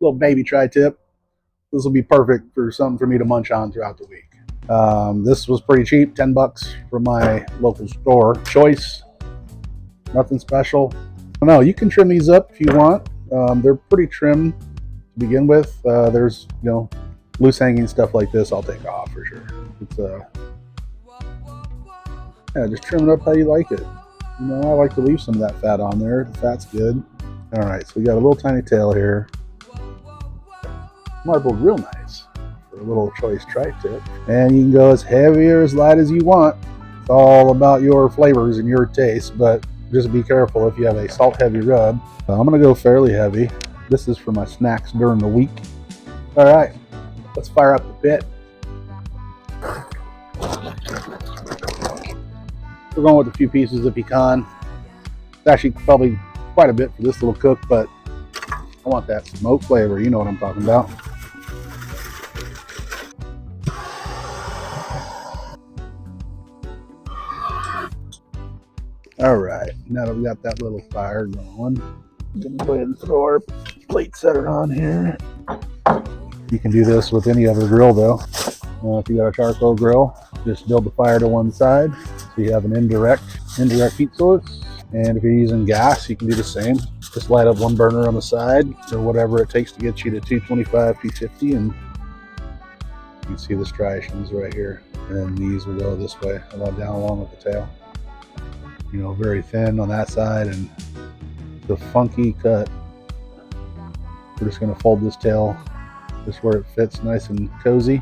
little baby tri-tip. This will be perfect for something for me to munch on throughout the week. This was pretty cheap, 10 bucks from my local store. Choice, nothing special. I don't know, you can trim these up if you want. They're pretty trim to begin with. There's, you know, loose hanging stuff like this I'll take off for sure. It's yeah, just trim it up how you like it. You know, I like to leave some of that fat on there. The fat's good. All right, so we got a little tiny tail here. Marbled real nice for a little choice tri-tip. And you can go as heavy or as light as you want. It's all about your flavors and your taste, but just be careful if you have a salt heavy rub. I'm gonna go fairly heavy. This is for my snacks during the week. All right, let's fire up the pit. We're going with a few pieces of pecan. It's actually probably quite a bit for this little cook, but I want that smoke flavor. You know what I'm talking about. All right, now that we got that little fire going, I'm gonna go ahead and throw our plate setter on here. You can do this with any other grill though. If you got a charcoal grill, just build the fire to one side so you have an indirect heat source. And if you're using gas, you can do the same. Just light up one burner on the side or whatever it takes to get you to 225, 250, and you can see the striations right here. And these will go this way, down along with the tail. You know, very thin on that side and the funky cut. We're just gonna fold this tail just where it fits nice and cozy,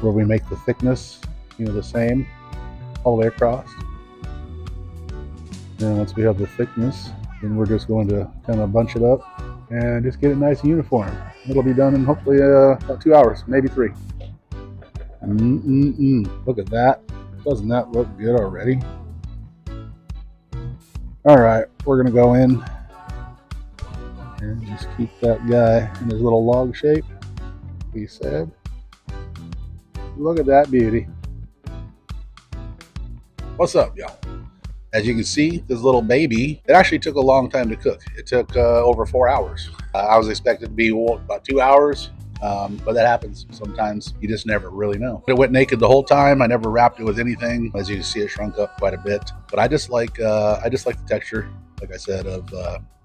where we make the thickness, you know, the same all the way across. And once we have the thickness, then we're just going to kind of bunch it up and just get it nice and uniform. It'll be done in hopefully about 2 hours, maybe 3. Look at that. Doesn't that look good already? All right, we're gonna go in and just keep that guy in his little log shape, he said. Look at that beauty. What's up, y'all? As you can see, this little baby, it actually took a long time to cook. It took over 4 hours. I was expected to be about 2 hours, but that happens sometimes. You just never really know. It went naked the whole time. I never wrapped it with anything. As you can see, it shrunk up quite a bit. But I just like the texture, like I said, of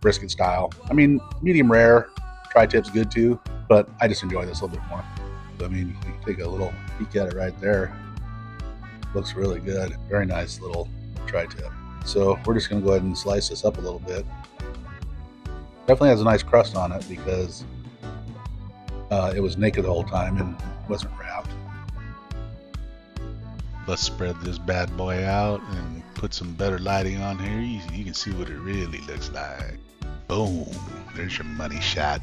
brisket style. I mean, medium rare, tri-tip's good too, but I just enjoy this a little bit more. I mean, you can take a little peek at it right there. Looks really good. Very nice little tri-tip. So we're just gonna go ahead and slice this up a little bit. Definitely has a nice crust on it because it was naked the whole time and wasn't wrapped. Let's spread this bad boy out and put some better lighting on here. You can see what it really looks like. Boom, there's your money shot.